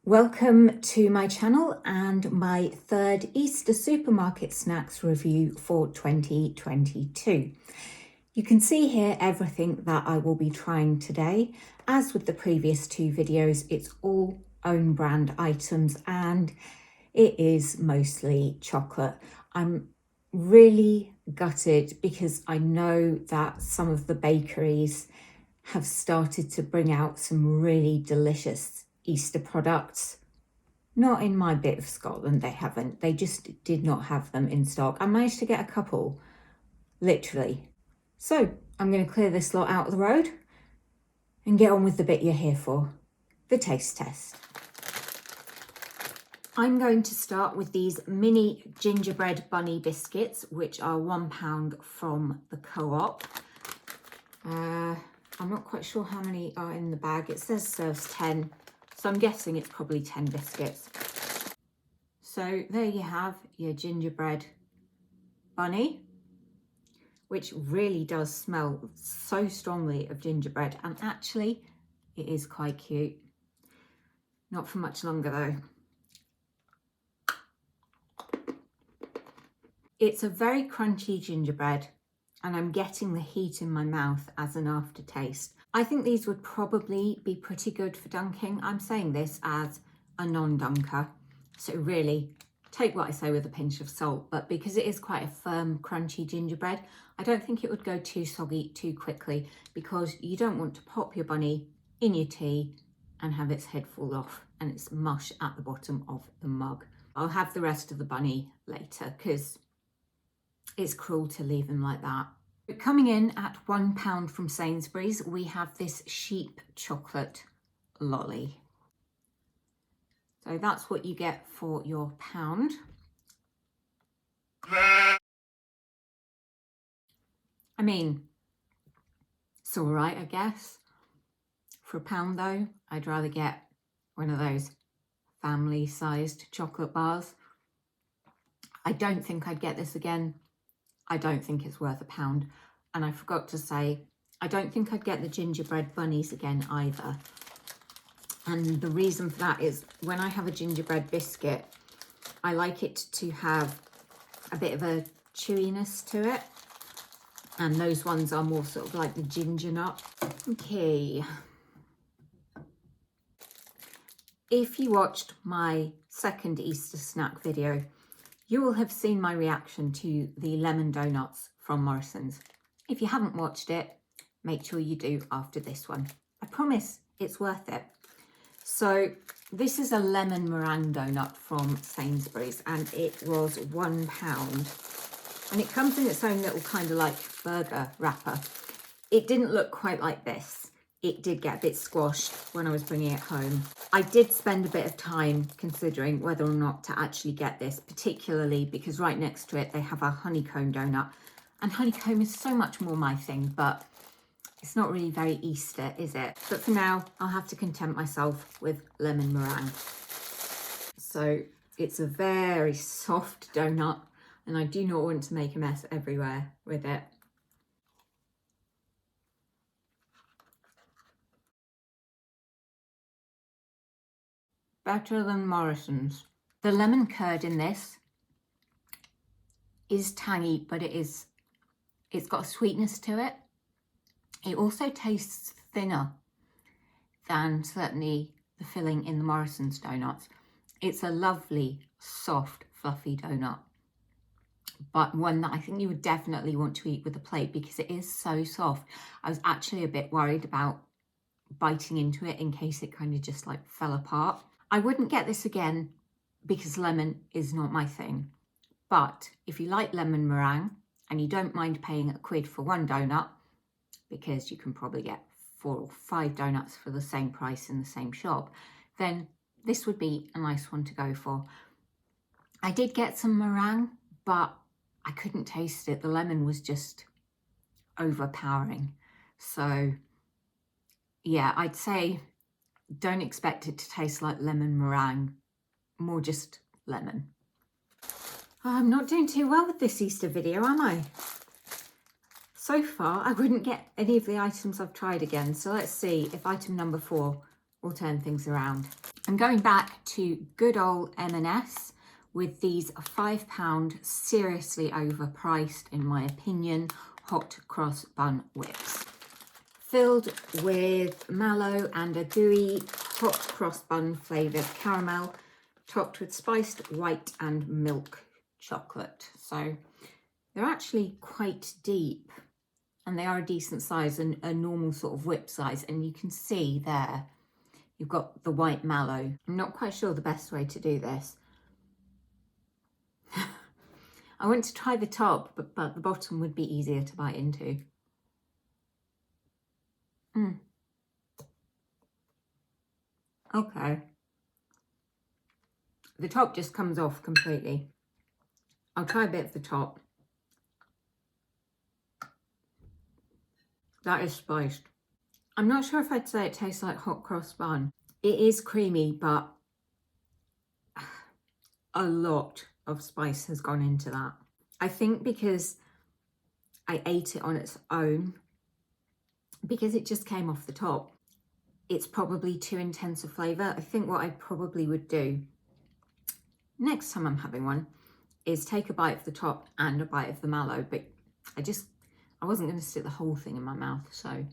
Welcome to my channel and my third Easter supermarket snacks review for 2022. You can see here everything that I will be trying today. As with the previous two videos, it's all own brand items and it is mostly chocolate. I'm really gutted because I know that some of the bakeries have started to bring out some really delicious Easter products. Not in my bit of Scotland, they haven't. They just did not have them in stock. I managed to get a couple, literally. So I'm going to clear this lot out of the road and get on with the bit you're here for, the taste test. I'm going to start with these mini gingerbread bunny biscuits, which are £1 from the Co-op. I'm not quite sure how many are in the bag. It says serves 10, so I'm guessing it's probably 10 biscuits. So there you have your gingerbread bunny, which really does smell so strongly of gingerbread, and actually it is quite cute. Not for much longer though. It's a very crunchy gingerbread, and I'm getting the heat in my mouth as an aftertaste. I think these would probably be pretty good for dunking. I'm saying this as a non-dunker, so really take what I say with a pinch of salt, but because it is quite a firm, crunchy gingerbread, I don't think it would go too soggy too quickly, because you don't want to pop your bunny in your tea and have its head fall off and it's mush at the bottom of the mug. I'll have the rest of the bunny later because it's cruel to leave them like that. But coming in at £1 from Sainsburys, we have this sheep chocolate lolly. So that's what you get for your pound. I mean, it's all right, I guess. For £1 though, I'd rather get one of those family-sized chocolate bars. I don't think I'd get this again. I don't think it's worth £1. And I forgot to say, I don't think I'd get the gingerbread bunnies again either. And the reason for that is when I have a gingerbread biscuit, I like it to have a bit of a chewiness to it. And those ones are more sort of like the ginger nut. Okay. If you watched my second Easter snack video, you will have seen my reaction to the lemon donuts from Morrison's. If you haven't watched it, make sure you do after this one. I promise it's worth it. So this is a lemon meringue donut from Sainsburys, and it was £1. And it comes in its own little kind of like burger wrapper. It didn't look quite like this. It did get a bit squashed when I was bringing it home. I did spend a bit of time considering whether or not to actually get this, particularly because right next to it they have a honeycomb donut, and honeycomb is so much more my thing, but it's not really very Easter, is it? But for now, I'll have to content myself with lemon meringue. So it's a very soft donut, and I do not want to make a mess everywhere with it. Better than Morrison's. The lemon curd in this is tangy, but it's got a sweetness to it. It also tastes thinner than certainly the filling in the Morrison's donuts. It's a lovely, soft, fluffy donut, but one that I think you would definitely want to eat with a plate because it is so soft. I was actually a bit worried about biting into it in case it kind of just like fell apart. I wouldn't get this again because lemon is not my thing. But if you like lemon meringue and you don't mind paying £1 for one donut, because you can probably get 4 or 5 donuts for the same price in the same shop, then this would be a nice one to go for. I did get some meringue, but I couldn't taste it. The lemon was just overpowering. So yeah, I'd say don't expect it to taste like lemon meringue, more just lemon. I'm not doing too well with this Easter video, am I? So far, I wouldn't get any of the items I've tried again. So let's see if item number 4 will turn things around. I'm going back to good old M&S with these £5, seriously overpriced in my opinion, hot cross bun whips. Filled with mallow and a gooey hot cross bun flavoured caramel, topped with spiced white and milk chocolate. So they're actually quite deep and they are a decent size and a normal sort of whip size. And you can see there, you've got the white mallow. I'm not quite sure the best way to do this. I want to try the top, but the bottom would be easier to bite into. Okay. The top just comes off completely. I'll try a bit of the top. That is spiced. I'm not sure if I'd say it tastes like hot cross bun. It is creamy, but a lot of spice has gone into that. I think because I ate it on its own, because it just came off the top, it's probably too intense a flavour. I think what I probably would do next time I'm having one is take a bite of the top and a bite of the mallow, but I wasn't going to stick the whole thing in my mouth, so.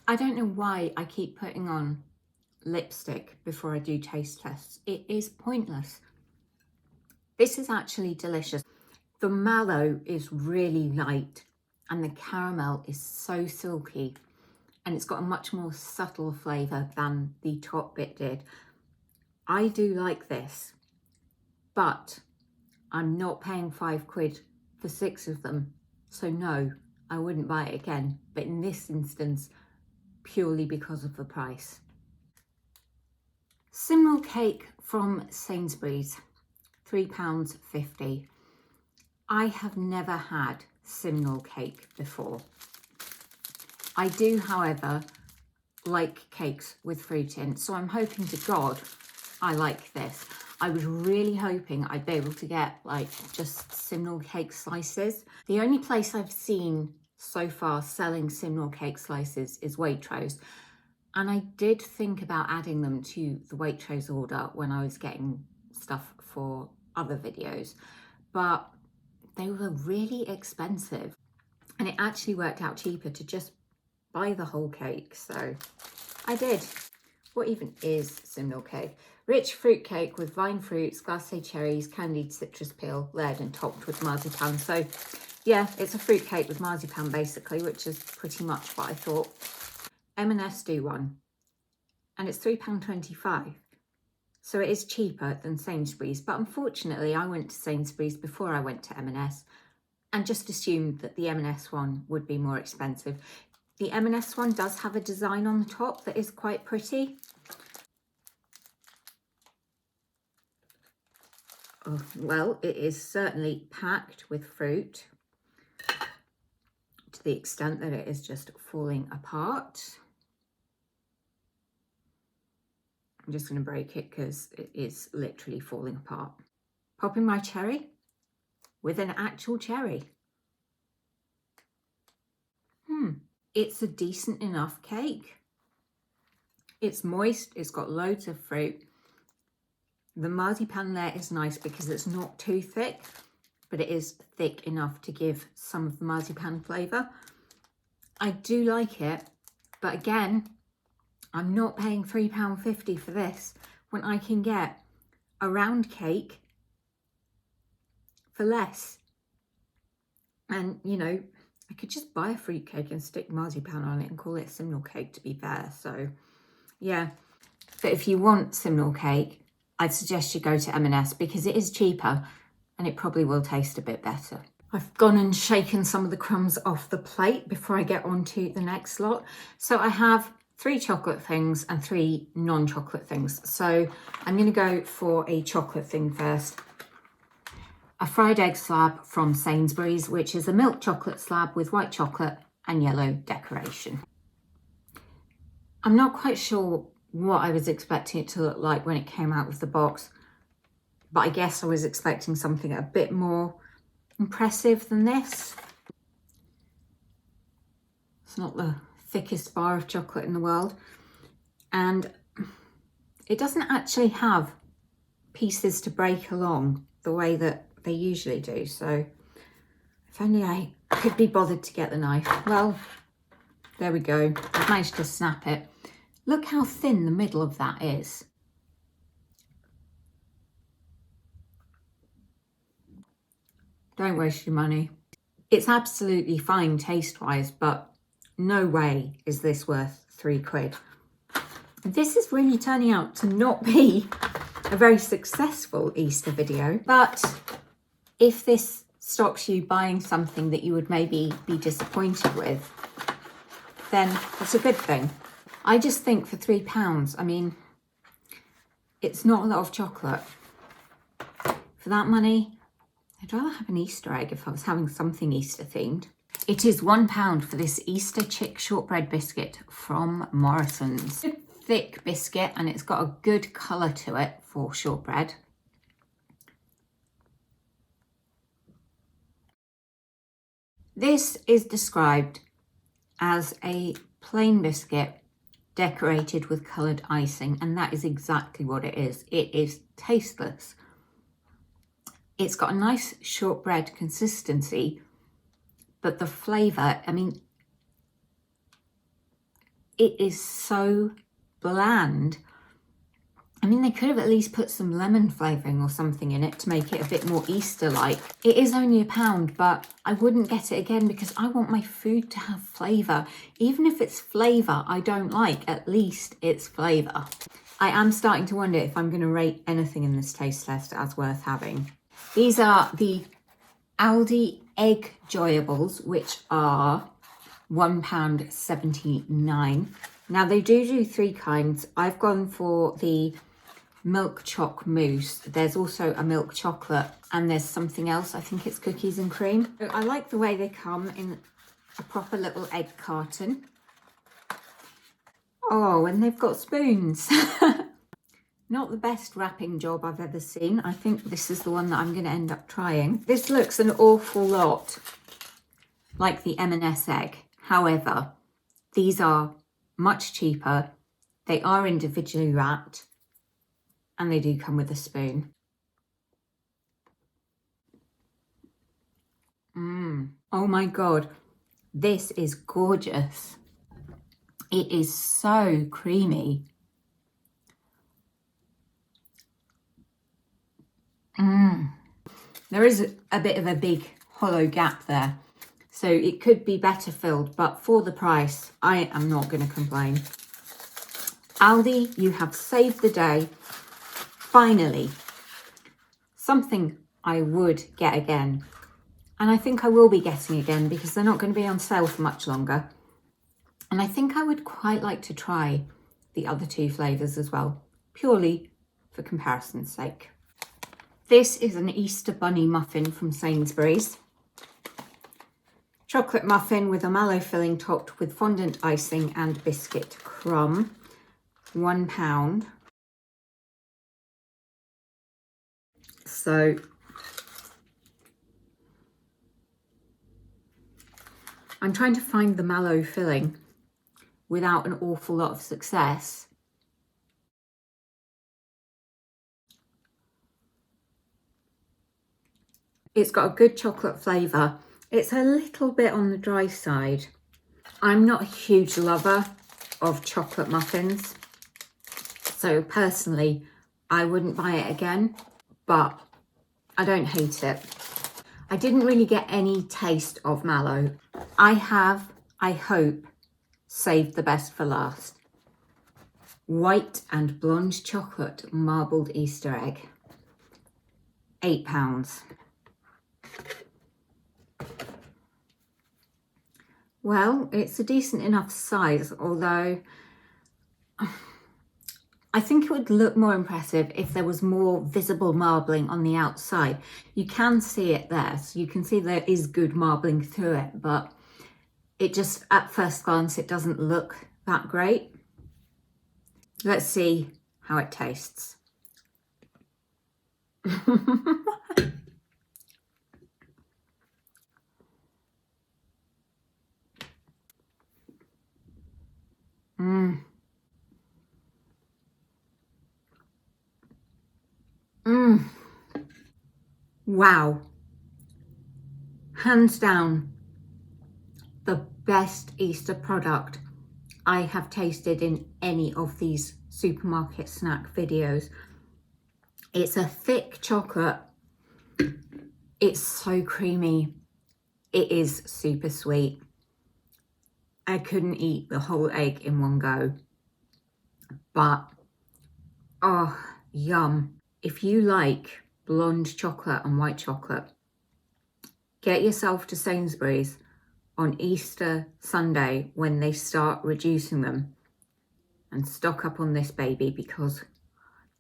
I don't know why I keep putting on lipstick before I do taste tests. It is pointless. This is actually delicious. The mallow is really light and the caramel is so silky and it's got a much more subtle flavour than the top bit did. I do like this, but I'm not paying £5 for 6 of them. So no, I wouldn't buy it again. But in this instance, purely because of the price. Simnel cake from Sainsburys, £3.50. I have never had Simnel cake before. I do, however, like cakes with fruit in, so I'm hoping to God I like this. I was really hoping I'd be able to get like just Simnel cake slices. The only place I've seen so far selling Simnel cake slices is Waitrose. And I did think about adding them to the Waitrose order when I was getting stuff for other videos, but they were really expensive. And it actually worked out cheaper to just buy the whole cake, so I did. What even is Simnel cake? Rich fruit cake with vine fruits, glacé cherries, candied citrus peel, layered and topped with marzipan. So yeah, it's a fruit cake with marzipan basically, which is pretty much what I thought. M&S do one, and it's £3.25. So it is cheaper than Sainsbury's, but unfortunately I went to Sainsbury's before I went to M&S and just assumed that the M&S one would be more expensive. The M&S one does have a design on the top that is quite pretty. Oh, well, it is certainly packed with fruit to the extent that it is just falling apart. I'm just going to break it because it is literally falling apart. Popping my cherry with an actual cherry. It's a decent enough cake. It's moist, it's got loads of fruit. The marzipan layer is nice because it's not too thick, but it is thick enough to give some of the marzipan flavour. I do like it, but again, I'm not paying £3.50 for this when I can get a round cake for less. And, you know, I could just buy a fruit cake and stick marzipan on it and call it Simnel cake, to be fair. So, yeah. But if you want Simnel cake, I'd suggest you go to M&S because it is cheaper and it probably will taste a bit better. I've gone and shaken some of the crumbs off the plate before I get on to the next lot. So I have 3 chocolate things and 3 non-chocolate things. So I'm going to go for a chocolate thing first. A fried egg slab from Sainsburys, which is a milk chocolate slab with white chocolate and yellow decoration. I'm not quite sure what I was expecting it to look like when it came out of the box, but I guess I was expecting something a bit more impressive than this. It's not the thickest bar of chocolate in the world. and it doesn't actually have pieces to break along the way that they usually do. So if only I could be bothered to get the knife. Well, there we go. I've managed to snap it. Look how thin the middle of that is. Don't waste your money. It's absolutely fine taste-wise, but no way is this worth £3. This is really turning out to not be a very successful Easter video, but if this stops you buying something that you would maybe be disappointed with, then that's a good thing. I just think for £3, I mean, it's not a lot of chocolate. For that money, I'd rather have an Easter egg if I was having something Easter themed. It is £1 for this Easter chick shortbread biscuit from Morrison's. Good thick biscuit, and it's got a good colour to it for shortbread. This is described as a plain biscuit decorated with coloured icing, and that is exactly what it is. It is tasteless. It's got a nice shortbread consistency, but the flavour, I mean, it is so bland. I mean, they could have at least put some lemon flavouring or something in it to make it a bit more Easter-like. It is only £1, but I wouldn't get it again because I want my food to have flavour. Even if it's flavour I don't like, at least it's flavour. I am starting to wonder if I'm going to rate anything in this taste test as worth having. These are the Aldi Egg Joyables, which are £1.79. Now they do 3 kinds. I've gone for the milk choc mousse. There's also a milk chocolate, and there's something else. I think it's cookies and cream. So I like the way they come in a proper little egg carton. Oh, and they've got spoons. Not the best wrapping job I've ever seen. I think this is the one that I'm going to end up trying. This looks an awful lot like the M&S egg. However, these are much cheaper. They are individually wrapped, and they do come with a spoon. Oh my God, this is gorgeous. It is so creamy. There is a bit of a big hollow gap there, so it could be better filled, but for the price, I am not going to complain. Aldi, you have saved the day. Finally, something I would get again. And I think I will be getting again because they're not going to be on sale for much longer. And I think I would quite like to try the other 2 flavours as well, purely for comparison's sake. This is an Easter bunny muffin from Sainsburys. Chocolate muffin with a mallow filling topped with fondant icing and biscuit crumb. £1. So I'm trying to find the mallow filling without an awful lot of success. It's got a good chocolate flavour. It's a little bit on the dry side. I'm not a huge lover of chocolate muffins, so personally I wouldn't buy it again, but I don't hate it. I didn't really get any taste of mallow. I have, I hope, saved the best for last. White and blonde chocolate marbled Easter egg. £8. Well, it's a decent enough size, although I think it would look more impressive if there was more visible marbling on the outside. You can see it there, so you can see there is good marbling through it, but it just, at first glance, it doesn't look that great. Let's see how it tastes. Wow. Hands down, the best Easter product I have tasted in any of these supermarket snack videos. It's a thick chocolate. It's so creamy. It is super sweet. I couldn't eat the whole egg in one go, but oh, yum. If you like blonde chocolate and white chocolate, get yourself to Sainsburys on Easter Sunday when they start reducing them and stock up on this baby, because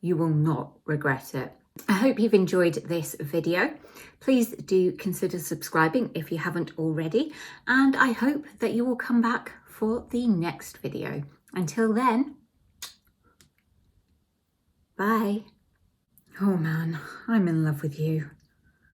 you will not regret it. I hope you've enjoyed this video. Please do consider subscribing if you haven't already, and I hope that you will come back for the next video. Until then, bye. Oh man, I'm in love with you.